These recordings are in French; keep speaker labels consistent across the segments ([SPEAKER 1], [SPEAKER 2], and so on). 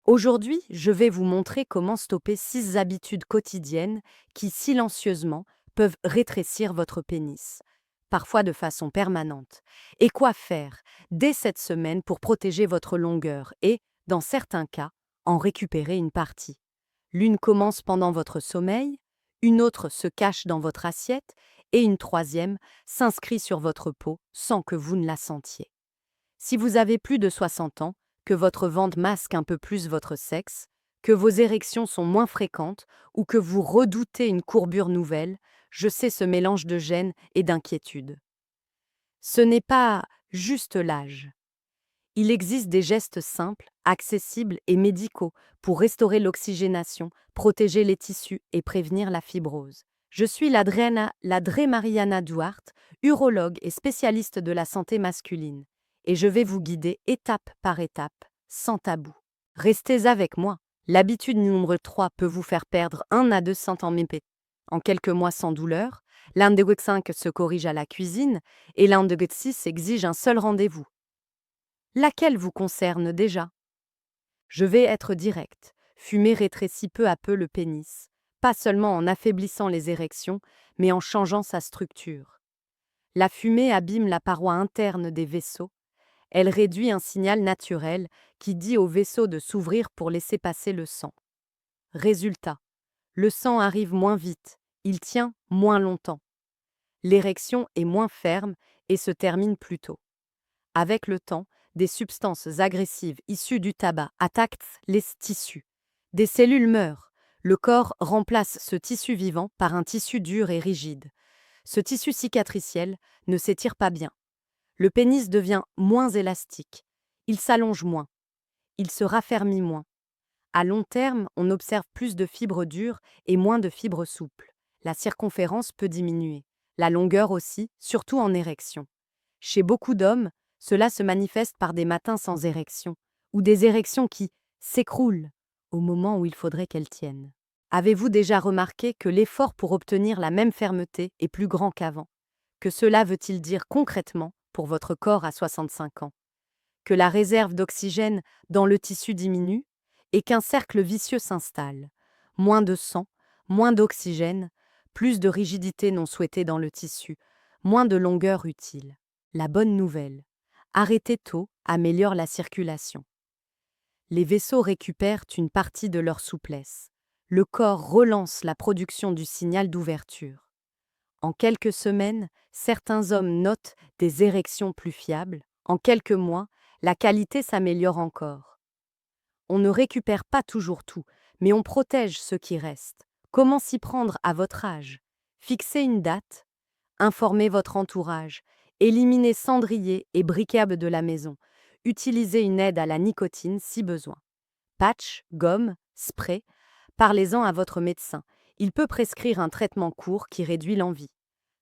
[SPEAKER 1] Aujourd'hui, je vais vous montrer comment stopper 6 habitudes quotidiennes qui, silencieusement, peuvent rétrécir votre pénis, parfois de façon permanente. Et quoi faire dès cette semaine pour protéger votre longueur et, dans certains cas, en récupérer une partie. L'une commence pendant votre sommeil, une autre se cache dans votre assiette et une troisième s'inscrit sur votre peau sans que vous ne la sentiez. Si vous avez plus de 60 ans, que votre ventre masque un peu plus votre sexe, que vos érections sont moins fréquentes ou que vous redoutez une courbure nouvelle, je sais ce mélange de gêne et d'inquiétude. Ce n'est pas juste l'âge. Il existe des gestes simples, accessibles et médicaux pour restaurer l'oxygénation, protéger les tissus et prévenir la fibrose. Je suis Ladré Mariana Duarte, urologue et spécialiste de la santé masculine, et je vais vous guider étape par étape, sans tabou. Restez avec moi. L'habitude numéro 3 peut vous faire perdre 1 à 2 cm en quelques mois sans douleur. L'indigo 5 se corrige à la cuisine et l'indigo 6 exige un seul rendez-vous. Laquelle vous concerne déjà? Je vais être direct. Fumer rétrécit peu à peu le pénis, pas seulement en affaiblissant les érections, mais en changeant sa structure. La fumée abîme la paroi interne des vaisseaux. Elle réduit un signal naturel qui dit aux vaisseaux de s'ouvrir pour laisser passer le sang. Résultat, le sang arrive moins vite, il tient moins longtemps. L'érection est moins ferme et se termine plus tôt. Avec le temps, des substances agressives issues du tabac attaquent les tissus. Des cellules meurent. Le corps remplace ce tissu vivant par un tissu dur et rigide. Ce tissu cicatriciel ne s'étire pas bien. Le pénis devient moins élastique. Il s'allonge moins. Il se raffermit moins. À long terme, on observe plus de fibres dures et moins de fibres souples. La circonférence peut diminuer. La longueur aussi, surtout en érection. Chez beaucoup d'hommes, cela se manifeste par des matins sans érection, ou des érections qui s'écroulent au moment où il faudrait qu'elles tiennent. Avez-vous déjà remarqué que l'effort pour obtenir la même fermeté est plus grand qu'avant? Que cela veut-il dire concrètement pour votre corps à 65 ans? Que la réserve d'oxygène dans le tissu diminue et qu'un cercle vicieux s'installe. Moins de sang, moins d'oxygène, plus de rigidité non souhaitée dans le tissu, moins de longueur utile. La bonne nouvelle, arrêter tôt améliore la circulation. Les vaisseaux récupèrent une partie de leur souplesse. Le corps relance la production du signal d'ouverture. En quelques semaines, certains hommes notent des érections plus fiables. En quelques mois, la qualité s'améliore encore. On ne récupère pas toujours tout, mais on protège ce qui reste. Comment s'y prendre à votre âge? Fixez une date, informez votre entourage, éliminez cendriers et briquables de la maison, utilisez une aide à la nicotine si besoin. Patch, gomme, spray, parlez-en à votre médecin. Il peut prescrire un traitement court qui réduit l'envie.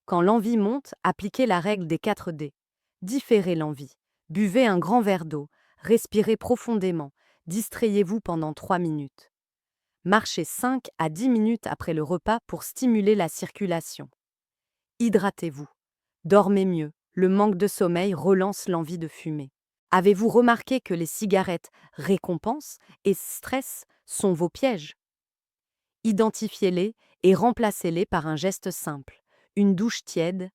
[SPEAKER 1] Quand l'envie monte, appliquez la règle des 4 D. Différez l'envie. Buvez un grand verre d'eau, respirez profondément, distrayez-vous pendant 3 minutes. Marchez 5 à 10 minutes après le repas pour stimuler la circulation. Hydratez-vous. Dormez mieux. Le manque de sommeil relance l'envie de fumer. Avez-vous remarqué que les cigarettes récompenses et stress sont vos pièges? Identifiez-les et remplacez-les par un geste simple. Une douche tiède,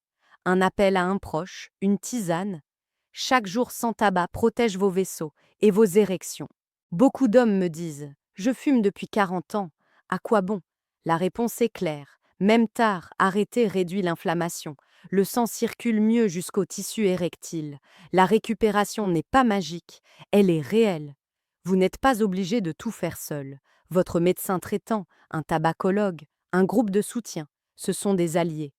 [SPEAKER 1] un appel à un proche, une tisane. Chaque jour sans tabac protège vos vaisseaux et vos érections. Beaucoup d'hommes me disent « Je fume depuis 40 ans. À quoi bon ?» La réponse est claire. Même tard, arrêter réduit l'inflammation. Le sang circule mieux jusqu'au tissu érectile. La récupération n'est pas magique, elle est réelle. Vous n'êtes pas obligé de tout faire seul. Votre médecin traitant, un tabacologue, un groupe de soutien, ce sont des alliés.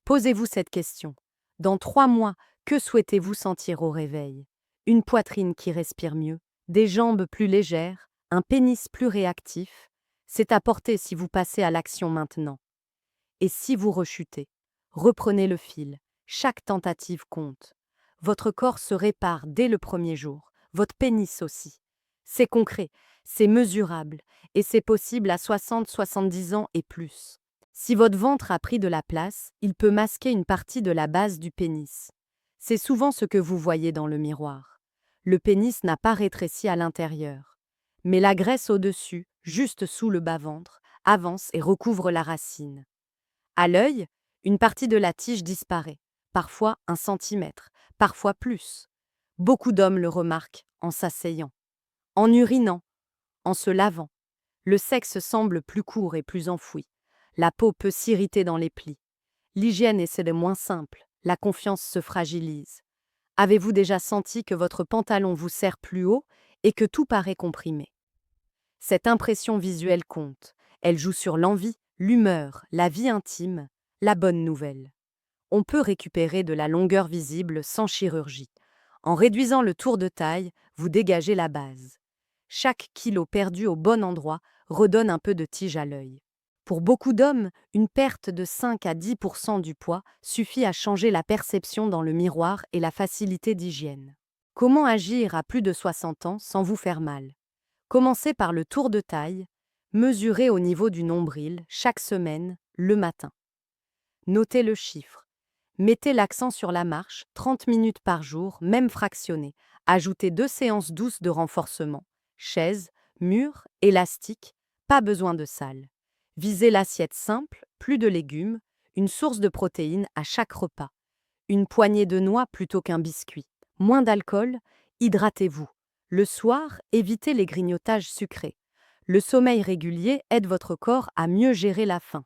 [SPEAKER 1] Posez-vous cette question. Dans 3 mois, que souhaitez-vous sentir au réveil? Une poitrine qui respire mieux, des jambes plus légères, un pénis plus réactif? C'est à porter si vous passez à l'action maintenant. Et si vous rechutez, reprenez le fil. Chaque tentative compte. Votre corps se répare dès le premier jour, votre pénis aussi. C'est concret, c'est mesurable, et c'est possible à 60-70 ans et plus. Si votre ventre a pris de la place, il peut masquer une partie de la base du pénis. C'est souvent ce que vous voyez dans le miroir. Le pénis n'a pas rétréci à l'intérieur. Mais la graisse au-dessus, juste sous le bas-ventre, avance et recouvre la racine. À l'œil, une partie de la tige disparaît, parfois 1 centimètre, parfois plus. Beaucoup d'hommes le remarquent en s'asseyant, en urinant, en se lavant. Le sexe semble plus court et plus enfoui. La peau peut s'irriter dans les plis. L'hygiène essaie de moins simple, la confiance se fragilise. Avez-vous déjà senti que votre pantalon vous serre plus haut et que tout paraît comprimé? Cette impression visuelle compte. Elle joue sur l'envie, l'humeur, la vie intime, la bonne nouvelle. On peut récupérer de la longueur visible sans chirurgie. En réduisant le tour de taille, vous dégagez la base. Chaque kilo perdu au bon endroit redonne un peu de tige à l'œil. Pour beaucoup d'hommes, une perte de 5 à 10% du poids suffit à changer la perception dans le miroir et la facilité d'hygiène. Comment agir à plus de 60 ans sans vous faire mal? Commencez par le tour de taille, mesurez au niveau du nombril chaque semaine, le matin. Notez le chiffre. Mettez l'accent sur la marche, 30 minutes par jour, même fractionné. Ajoutez 2 séances douces de renforcement. Chaise, mur, élastique, pas besoin de salle. Visez l'assiette simple, plus de légumes, une source de protéines à chaque repas. Une poignée de noix plutôt qu'un biscuit. Moins d'alcool, hydratez-vous. Le soir, évitez les grignotages sucrés. Le sommeil régulier aide votre corps à mieux gérer la faim.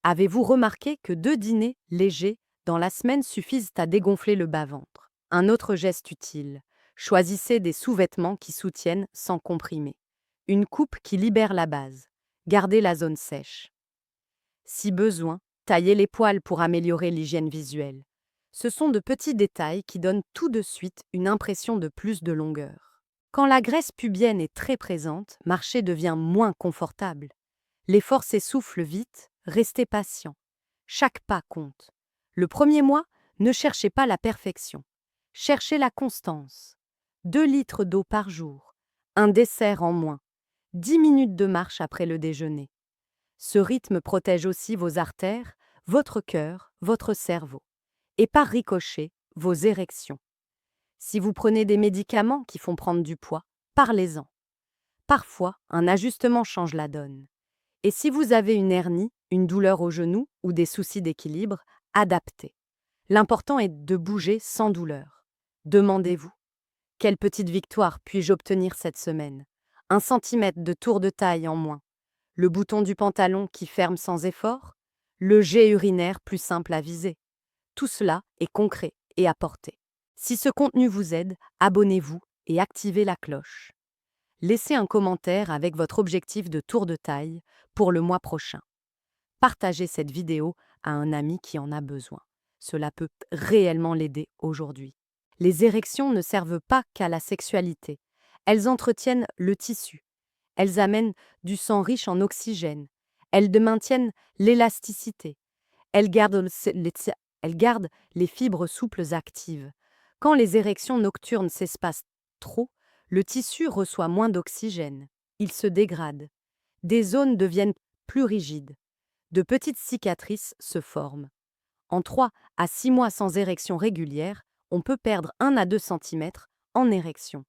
[SPEAKER 1] Avez-vous remarqué que 2 dîners légers dans la semaine suffisent à dégonfler le bas-ventre? Un autre geste utile. Choisissez des sous-vêtements qui soutiennent sans comprimer. Une coupe qui libère la base. Gardez la zone sèche. Si besoin, taillez les poils pour améliorer l'hygiène visuelle. Ce sont de petits détails qui donnent tout de suite une impression de plus de longueur. Quand la graisse pubienne est très présente, marcher devient moins confortable. L'effort s'essouffle vite, restez patient. Chaque pas compte. Le premier mois, ne cherchez pas la perfection. Cherchez la constance. 2 litres d'eau par jour. Un dessert en moins. 10 minutes de marche après le déjeuner. Ce rythme protège aussi vos artères, votre cœur, votre cerveau. Et par ricochet, vos érections. Si vous prenez des médicaments qui font prendre du poids, parlez-en. Parfois, un ajustement change la donne. Et si vous avez une hernie, une douleur au genou ou des soucis d'équilibre, adaptez. L'important est de bouger sans douleur. Demandez-vous, quelle petite victoire puis-je obtenir cette semaine? 1 centimètre de tour de taille en moins. Le bouton du pantalon qui ferme sans effort? Le jet urinaire plus simple à viser? Tout cela est concret et à portée. Si ce contenu vous aide, abonnez-vous et activez la cloche. Laissez un commentaire avec votre objectif de tour de taille pour le mois prochain. Partagez cette vidéo à un ami qui en a besoin. Cela peut réellement l'aider aujourd'hui. Les érections ne servent pas qu'à la sexualité. Elles entretiennent le tissu. Elles amènent du sang riche en oxygène. Elles maintiennent l'élasticité. Elles gardent les fibres souples actives. Quand les érections nocturnes s'espacent trop, le tissu reçoit moins d'oxygène. Il se dégrade. Des zones deviennent plus rigides. De petites cicatrices se forment. En 3 à 6 mois sans érection régulière, on peut perdre 1 à 2 cm en érection.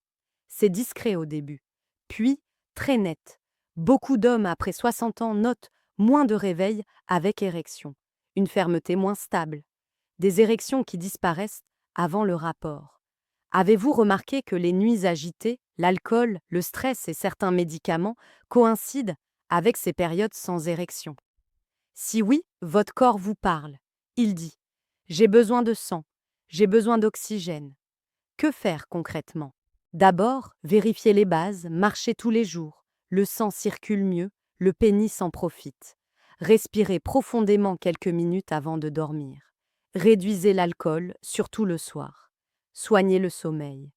[SPEAKER 1] C'est discret au début, puis très net. Beaucoup d'hommes après 60 ans notent moins de réveil avec érection, une fermeté moins stable, des érections qui disparaissent avant le rapport. Avez-vous remarqué que les nuits agitées, l'alcool, le stress et certains médicaments coïncident avec ces périodes sans érection? Si oui, votre corps vous parle. Il dit « J'ai besoin de sang, j'ai besoin d'oxygène ». Que faire concrètement? D'abord, vérifiez les bases, marchez tous les jours. Le sang circule mieux, le pénis en profite. Respirez profondément quelques minutes avant de dormir. Réduisez l'alcool, surtout le soir. Soignez le sommeil.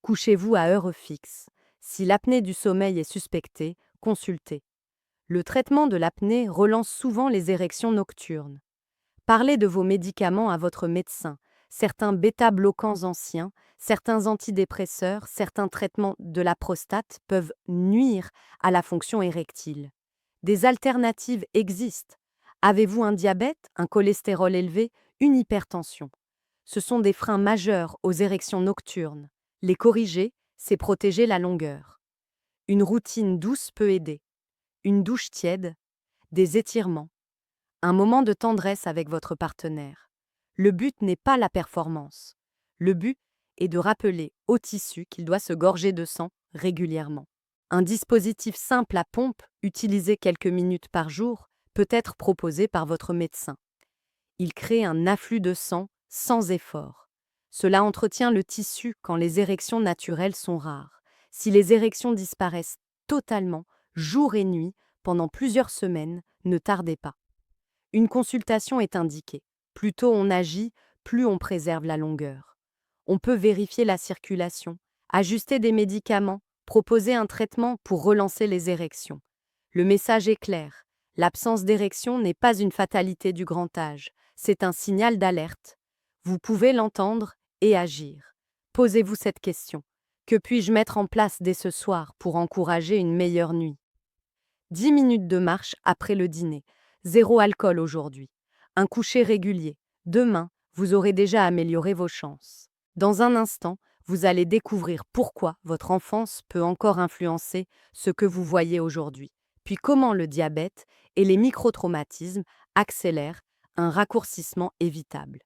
[SPEAKER 1] Couchez-vous à heure fixe. Si l'apnée du sommeil est suspectée, consultez. Le traitement de l'apnée relance souvent les érections nocturnes. Parlez de vos médicaments à votre médecin. Certains bêta-bloquants anciens, certains antidépresseurs, certains traitements de la prostate peuvent nuire à la fonction érectile. Des alternatives existent. Avez-vous un diabète, un cholestérol élevé, une hypertension? Ce sont des freins majeurs aux érections nocturnes. Les corriger, c'est protéger la longueur. Une routine douce peut aider. Une douche tiède, des étirements, un moment de tendresse avec votre partenaire. Le but n'est pas la performance. Le but est de rappeler au tissu qu'il doit se gorger de sang régulièrement. Un dispositif simple à pompe, utilisé quelques minutes par jour, peut être proposé par votre médecin. Il crée un afflux de sang sans effort. Cela entretient le tissu quand les érections naturelles sont rares. Si les érections disparaissent totalement, jour et nuit, pendant plusieurs semaines, ne tardez pas. Une consultation est indiquée. Plus tôt on agit, plus on préserve la longueur. On peut vérifier la circulation, ajuster des médicaments, proposer un traitement pour relancer les érections. Le message est clair. L'absence d'érection n'est pas une fatalité du grand âge, c'est un signal d'alerte. Vous pouvez l'entendre et agir. Posez-vous cette question. Que puis-je mettre en place dès ce soir pour encourager une meilleure nuit? 10 minutes de marche après le dîner. Zéro alcool aujourd'hui. Un coucher régulier. Demain, vous aurez déjà amélioré vos chances. Dans un instant, vous allez découvrir pourquoi votre enfance peut encore influencer ce que vous voyez aujourd'hui, puis comment le diabète et les microtraumatismes accélèrent un raccourcissement évitable.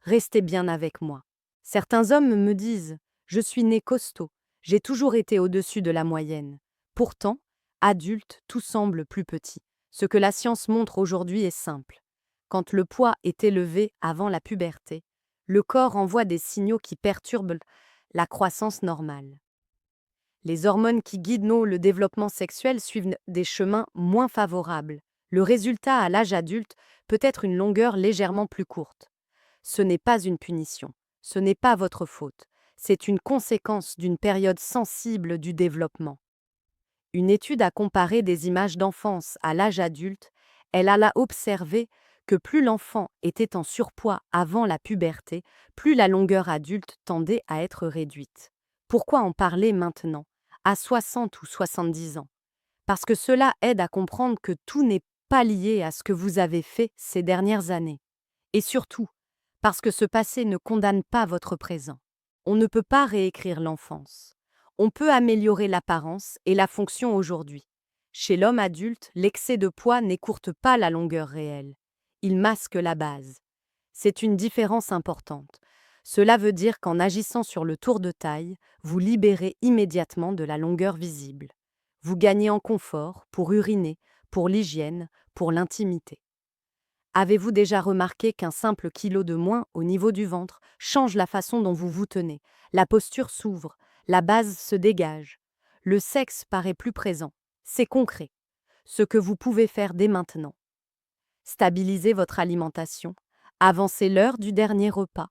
[SPEAKER 1] Restez bien avec moi. Certains hommes me disent: je suis né costaud, j'ai toujours été au-dessus de la moyenne. Pourtant, adulte, tout semble plus petit. Ce que la science montre aujourd'hui est simple. Quand le poids est élevé avant la puberté, le corps envoie des signaux qui perturbent la croissance normale. Les hormones qui guident le développement sexuel suivent des chemins moins favorables. Le résultat à l'âge adulte peut être une longueur légèrement plus courte. Ce n'est pas une punition, ce n'est pas votre faute, c'est une conséquence d'une période sensible du développement. Une étude a comparé des images d'enfance à l'âge adulte. Elle alla observer que plus l'enfant était en surpoids avant la puberté, plus la longueur adulte tendait à être réduite. Pourquoi en parler maintenant, à 60 ou 70 ans? Parce que cela aide à comprendre que tout n'est pas lié à ce que vous avez fait ces dernières années. Et surtout, parce que ce passé ne condamne pas votre présent. On ne peut pas réécrire l'enfance. On peut améliorer l'apparence et la fonction aujourd'hui. Chez l'homme adulte, l'excès de poids n'écourte pas la longueur réelle. Il masque la base. C'est une différence importante. Cela veut dire qu'en agissant sur le tour de taille, vous libérez immédiatement de la longueur visible. Vous gagnez en confort pour uriner, pour l'hygiène, pour l'intimité. Avez-vous déjà remarqué qu'un simple kilo de moins au niveau du ventre change la façon dont vous vous tenez? La posture s'ouvre, la base se dégage. Le sexe paraît plus présent. C'est concret. Ce que vous pouvez faire dès maintenant. Stabilisez votre alimentation. Avancez l'heure du dernier repas.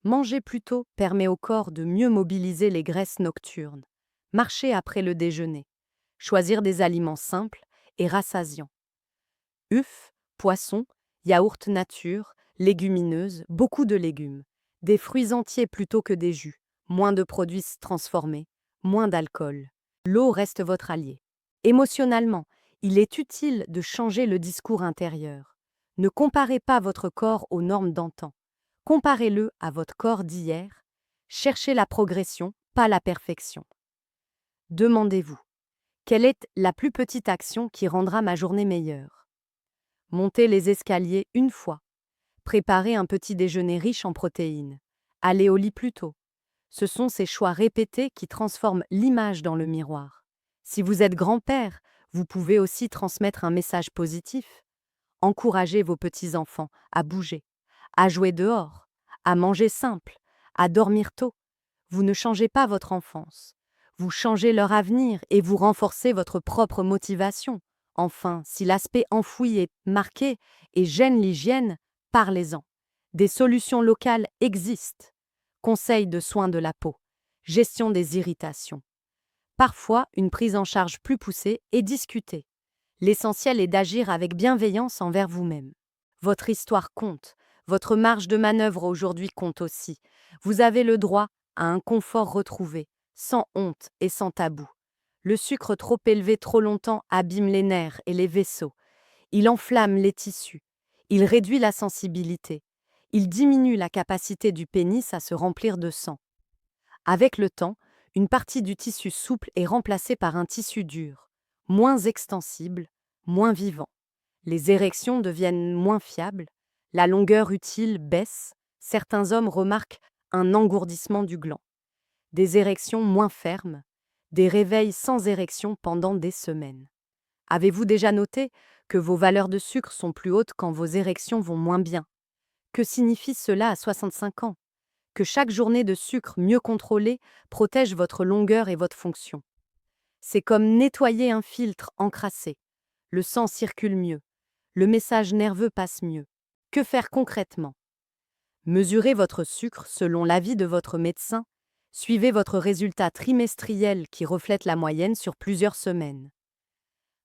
[SPEAKER 1] Manger plus tôt permet au corps de mieux mobiliser les graisses nocturnes. Marcher après le déjeuner. Choisir des aliments simples et rassasiants. Œufs, poissons, yaourt nature, légumineuses, beaucoup de légumes. Des fruits entiers plutôt que des jus. Moins de produits transformés, moins d'alcool. L'eau reste votre allié. Émotionnellement, il est utile de changer le discours intérieur. Ne comparez pas votre corps aux normes d'antan. Comparez-le à votre corps d'hier. Cherchez la progression, pas la perfection. Demandez-vous: quelle est la plus petite action qui rendra ma journée meilleure? Montez les escaliers une fois. Préparez un petit déjeuner riche en protéines. Allez au lit plus tôt. Ce sont ces choix répétés qui transforment l'image dans le miroir. Si vous êtes grand-père, vous pouvez aussi transmettre un message positif. Encouragez vos petits-enfants à bouger, à jouer dehors, à manger simple, à dormir tôt. Vous ne changez pas votre enfance. Vous changez leur avenir et vous renforcez votre propre motivation. Enfin, si l'aspect enfoui est marqué et gêne l'hygiène, parlez-en. Des solutions locales existent. Conseils de soins de la peau, gestion des irritations. Parfois, une prise en charge plus poussée est discutée. L'essentiel est d'agir avec bienveillance envers vous-même. Votre histoire compte, votre marge de manœuvre aujourd'hui compte aussi. Vous avez le droit à un confort retrouvé, sans honte et sans tabou. Le sucre trop élevé trop longtemps abîme les nerfs et les vaisseaux. Il enflamme les tissus. Il réduit la sensibilité. Il diminue la capacité du pénis à se remplir de sang. Avec le temps, Une partie du tissu souple est remplacée par un tissu dur, moins extensible, moins vivant. Les érections deviennent moins fiables, la longueur utile baisse, certains hommes remarquent un engourdissement du gland, des érections moins fermes, des réveils sans érection pendant des semaines. Avez-vous déjà noté que vos valeurs de sucre sont plus hautes quand vos érections vont moins bien? Que signifie cela à 65 ans? Que chaque journée de sucre mieux contrôlée protège votre longueur et votre fonction. C'est comme nettoyer un filtre encrassé. Le sang circule mieux, le message nerveux passe mieux. Que faire concrètement? Mesurez votre sucre selon l'avis de votre médecin. Suivez votre résultat trimestriel qui reflète la moyenne sur plusieurs semaines.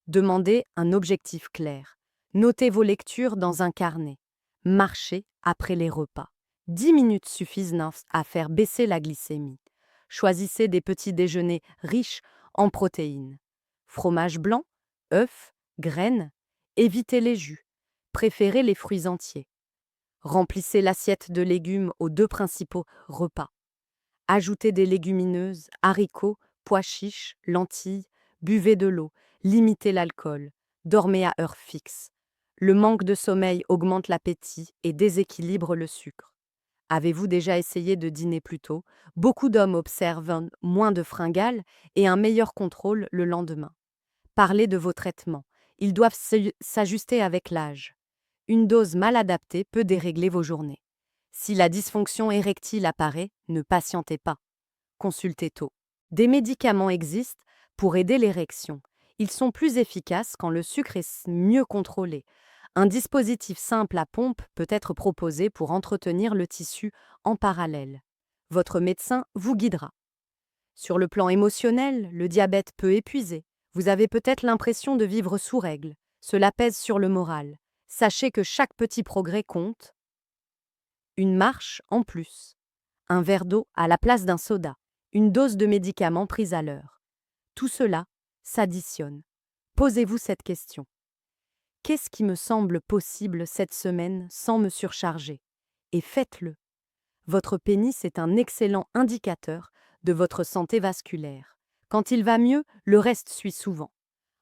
[SPEAKER 1] Demandez un objectif clair. Notez vos lectures dans un carnet. Marchez après les repas. 10 minutes suffisent à faire baisser la glycémie. Choisissez des petits déjeuners riches en protéines. Fromage blanc, œufs, graines. Évitez les jus. Préférez les fruits entiers. Remplissez l'assiette de légumes aux 2 principaux repas. Ajoutez des légumineuses, haricots, pois chiches, lentilles. Buvez de l'eau. Limitez l'alcool. Dormez à heure fixe. Le manque de sommeil augmente l'appétit et déséquilibre le sucre. Avez-vous déjà essayé de dîner plus tôt? Beaucoup d'hommes observent moins de fringales et un meilleur contrôle le lendemain. Parlez de vos traitements. Ils doivent s'ajuster avec l'âge. Une dose mal adaptée peut dérégler vos journées. Si la dysfonction érectile apparaît, ne patientez pas. Consultez tôt. Des médicaments existent pour aider l'érection. Ils sont plus efficaces quand le sucre est mieux contrôlé. Un dispositif simple à pompe peut être proposé pour entretenir le tissu en parallèle. Votre médecin vous guidera. Sur le plan émotionnel, le diabète peut épuiser. Vous avez peut-être l'impression de vivre sous règle. Cela pèse sur le moral. Sachez que chaque petit progrès compte. Une marche en plus. Un verre d'eau à la place d'un soda. Une dose de médicaments prise à l'heure. Tout cela s'additionne. Posez-vous cette question. Qu'est-ce qui me semble possible cette semaine sans me surcharger? Et faites-le. Votre pénis est un excellent indicateur de votre santé vasculaire. Quand il va mieux, le reste suit souvent.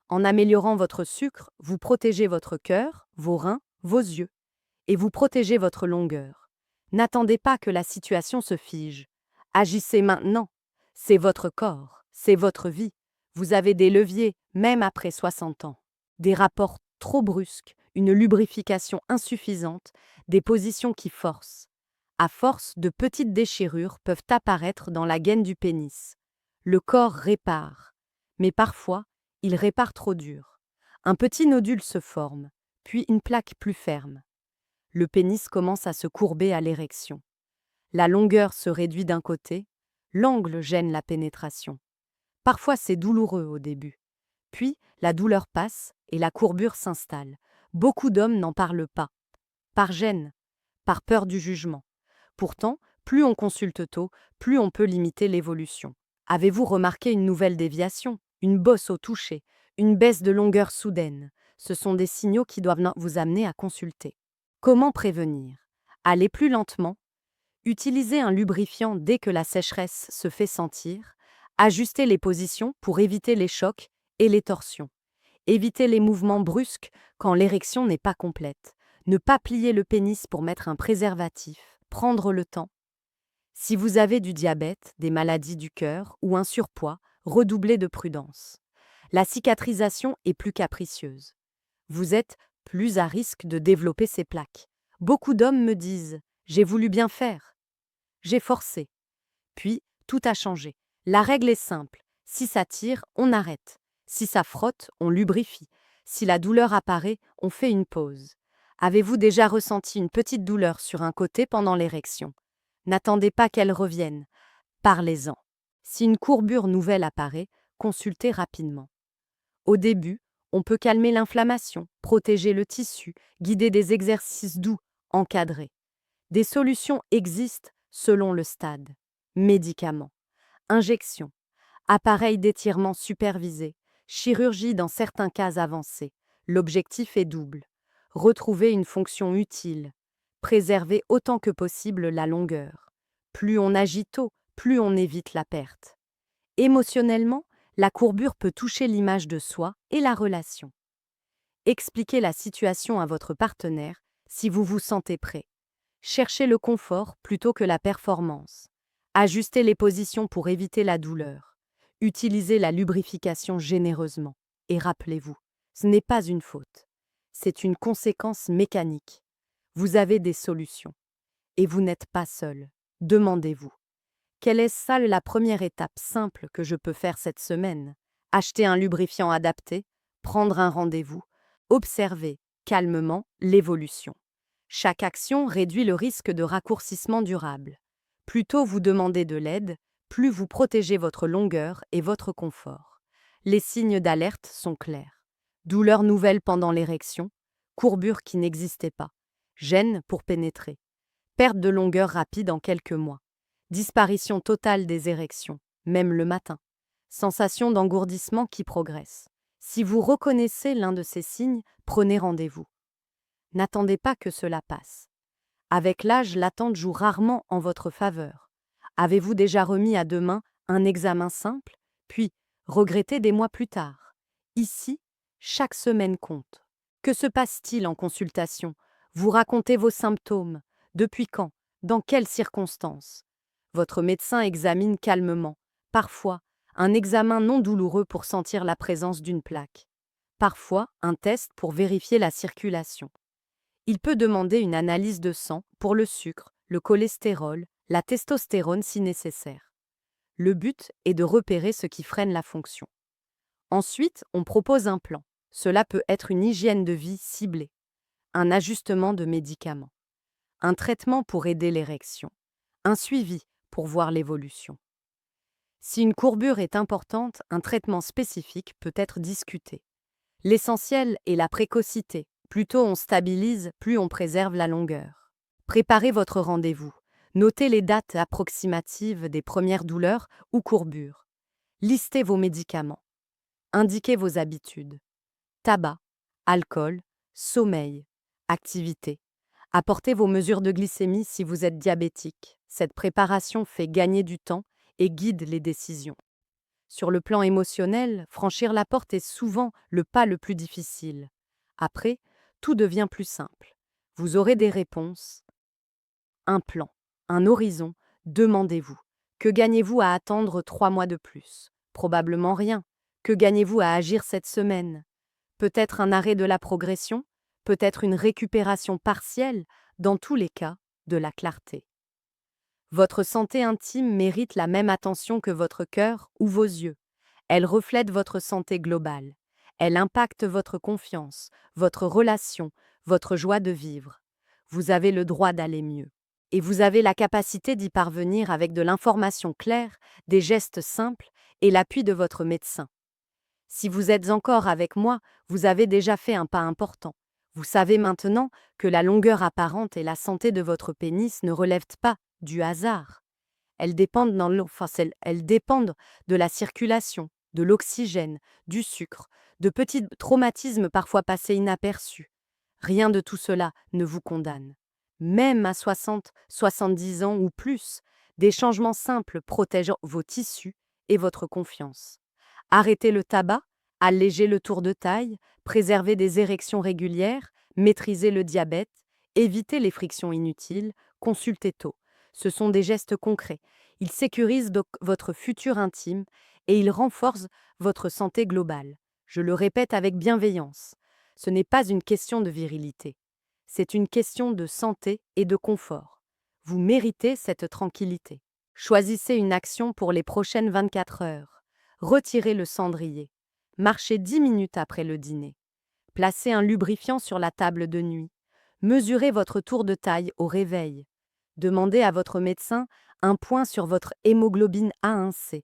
[SPEAKER 1] En améliorant votre sucre, vous protégez votre cœur, vos reins, vos yeux, et vous protégez votre longueur. N'attendez pas que la situation se fige. Agissez maintenant. C'est votre corps, c'est votre vie. Vous avez des leviers, même après 60 ans. Des rapports trop brusques, une lubrification insuffisante, des positions qui forcent. À force, de petites déchirures peuvent apparaître dans la gaine du pénis. Le corps répare, mais parfois, il répare trop dur. Un petit nodule se forme, puis une plaque plus ferme. Le pénis commence à se courber à l'érection. La longueur se réduit d'un côté, l'angle gêne la pénétration. Parfois c'est douloureux au début. Puis la douleur passe et la courbure s'installe. Beaucoup d'hommes n'en parlent pas. Par gêne, par peur du jugement. Pourtant, plus on consulte tôt, plus on peut limiter l'évolution. Avez-vous remarqué une nouvelle déviation, une bosse au toucher, une baisse de longueur soudaine? Ce sont des signaux qui doivent vous amener à consulter. Comment prévenir? Allez plus lentement. Utilisez un lubrifiant dès que la sécheresse se fait sentir. Ajustez les positions pour éviter les chocs et les torsions. Évitez les mouvements brusques quand l'érection n'est pas complète. Ne pas plier le pénis pour mettre un préservatif. Prendre le temps. Si vous avez du diabète, des maladies du cœur ou un surpoids, redoublez de prudence. La cicatrisation est plus capricieuse. Vous êtes plus à risque de développer ces plaques. Beaucoup d'hommes me disent « j'ai voulu bien faire ». J'ai forcé. Puis, tout a changé. La règle est simple. Si ça tire, on arrête. Si ça frotte, on lubrifie. Si la douleur apparaît, on fait une pause. Avez-vous déjà ressenti une petite douleur sur un côté pendant l'érection? N'attendez pas qu'elle revienne. Parlez-en. Si une courbure nouvelle apparaît, consultez rapidement. Au début, on peut calmer l'inflammation, protéger le tissu, guider des exercices doux, encadrés. Des solutions existent selon le stade. Médicaments, injections, appareils d'étirement supervisés, chirurgie dans certains cas avancés. L'objectif est double. Retrouver une fonction utile. Préserver autant que possible la longueur. Plus on agit tôt, plus on évite la perte. Émotionnellement, la courbure peut toucher l'image de soi et la relation. Expliquez la situation à votre partenaire si vous vous sentez prêt. Cherchez le confort plutôt que la performance. Ajustez les positions pour éviter la douleur. Utilisez la lubrification généreusement. Et rappelez-vous, ce n'est pas une faute. C'est une conséquence mécanique. Vous avez des solutions. Et vous n'êtes pas seul. Demandez-vous. Quelle est la première étape simple que je peux faire cette semaine? Acheter un lubrifiant adapté, prendre un rendez-vous, observer calmement l'évolution. Chaque action réduit le risque de raccourcissement durable. Plus tôt vous demandez de l'aide, plus vous protégez votre longueur et votre confort. Les signes d'alerte sont clairs. Douleur nouvelle pendant l'érection, courbure qui n'existait pas, gêne pour pénétrer, perte de longueur rapide en quelques mois, disparition totale des érections, même le matin, sensation d'engourdissement qui progresse. Si vous reconnaissez l'un de ces signes, prenez rendez-vous. N'attendez pas que cela passe. Avec l'âge, l'attente joue rarement en votre faveur. Avez-vous déjà remis à demain un examen simple, puis regretté des mois plus tard? Ici, chaque semaine compte. Que se passe-t-il en consultation? Vous racontez vos symptômes. Depuis quand? Dans quelles circonstances? Votre médecin examine calmement. Parfois, un examen non douloureux pour sentir la présence d'une plaque. Parfois, un test pour vérifier la circulation. Il peut demander une analyse de sang pour le sucre, le cholestérol, la testostérone si nécessaire. Le but est de repérer ce qui freine la fonction. Ensuite, on propose un plan. Cela peut être une hygiène de vie ciblée, un ajustement de médicaments, un traitement pour aider l'érection, un suivi pour voir l'évolution. Si une courbure est importante, un traitement spécifique peut être discuté. L'essentiel est la précocité. Plus tôt on stabilise, plus on préserve la longueur. Préparez votre rendez-vous. Notez les dates approximatives des premières douleurs ou courbures. Listez vos médicaments. Indiquez vos habitudes. Tabac, alcool, sommeil, activité. Apportez vos mesures de glycémie si vous êtes diabétique. Cette préparation fait gagner du temps et guide les décisions. Sur le plan émotionnel, franchir la porte est souvent le pas le plus difficile. Après, tout devient plus simple. Vous aurez des réponses, un plan, un horizon. Demandez-vous. Que gagnez-vous à attendre 3 mois de plus? Probablement rien. Que gagnez-vous à agir cette semaine? Peut-être un arrêt de la progression? Peut-être une récupération partielle? Dans tous les cas, de la clarté. Votre santé intime mérite la même attention que votre cœur ou vos yeux. Elle reflète votre santé globale. Elle impacte votre confiance, votre relation, votre joie de vivre. Vous avez le droit d'aller mieux. Et vous avez la capacité d'y parvenir avec de l'information claire, des gestes simples et l'appui de votre médecin. Si vous êtes encore avec moi, vous avez déjà fait un pas important. Vous savez maintenant que la longueur apparente et la santé de votre pénis ne relèvent pas du hasard. Elles dépendent, elles dépendent de la circulation, de l'oxygène, du sucre, de petits traumatismes parfois passés inaperçus. Rien de tout cela ne vous condamne. Même à 60, 70 ans ou plus, des changements simples protègent vos tissus et votre confiance. Arrêtez le tabac, allégez le tour de taille, préservez des érections régulières, maîtrisez le diabète, évitez les frictions inutiles, consultez tôt. Ce sont des gestes concrets. Ils sécurisent donc votre futur intime et ils renforcent votre santé globale. Je le répète avec bienveillance. Ce n'est pas une question de virilité. C'est une question de santé et de confort. Vous méritez cette tranquillité. Choisissez une action pour les prochaines 24 heures. Retirez le cendrier. Marchez 10 minutes après le dîner. Placez un lubrifiant sur la table de nuit. Mesurez votre tour de taille au réveil. Demandez à votre médecin un point sur votre hémoglobine A1C.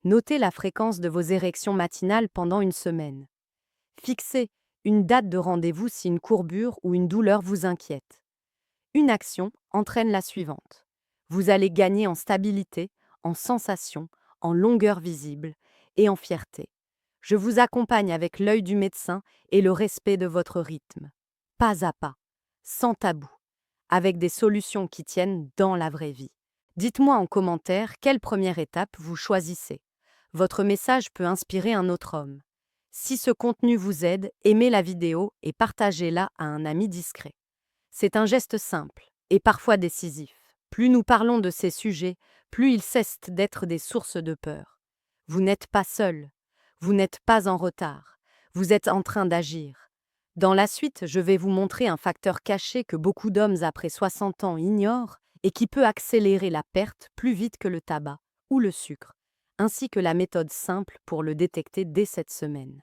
[SPEAKER 1] Notez la fréquence de vos érections matinales pendant une semaine. Fixez une date de rendez-vous si une courbure ou une douleur vous inquiète. Une action entraîne la suivante. Vous allez gagner en stabilité, en sensation, en longueur visible et en fierté. Je vous accompagne avec l'œil du médecin et le respect de votre rythme. Pas à pas, sans tabou, avec des solutions qui tiennent dans la vraie vie. Dites-moi en commentaire quelle première étape vous choisissez. Votre message peut inspirer un autre homme. Si ce contenu vous aide, aimez la vidéo et partagez-la à un ami discret. C'est un geste simple et parfois décisif. Plus nous parlons de ces sujets, plus ils cessent d'être des sources de peur. Vous n'êtes pas seul, vous n'êtes pas en retard, vous êtes en train d'agir. Dans la suite, je vais vous montrer un facteur caché que beaucoup d'hommes après 60 ans ignorent et qui peut accélérer la perte plus vite que le tabac ou le sucre, ainsi que la méthode simple pour le détecter dès cette semaine.